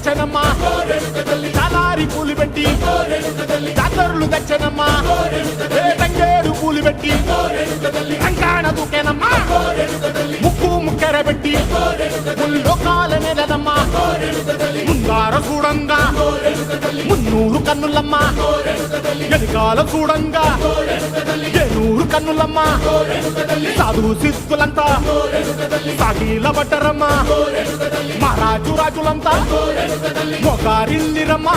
తెచ్చనమ్మా చాలారి పూలు పెట్టి జాతరలు తెచ్చనమ్మా తంగేడు పూలు పెట్టి రంగాణ దూకేనమ్మా ముక్కు ముక్కెర పెట్టి ముల్లోకాల నెలనమ్మా ముందార చూడంగా మున్నూరు కన్నులమ్మా ఎనకాల చూడంగా ఏనూరు కన్నులమ్మా సాధు సిద్ధులంతా సాగిల పట్టరమ్మా మహారాజు రాజులంతా మొగారిల్లిరమ్మా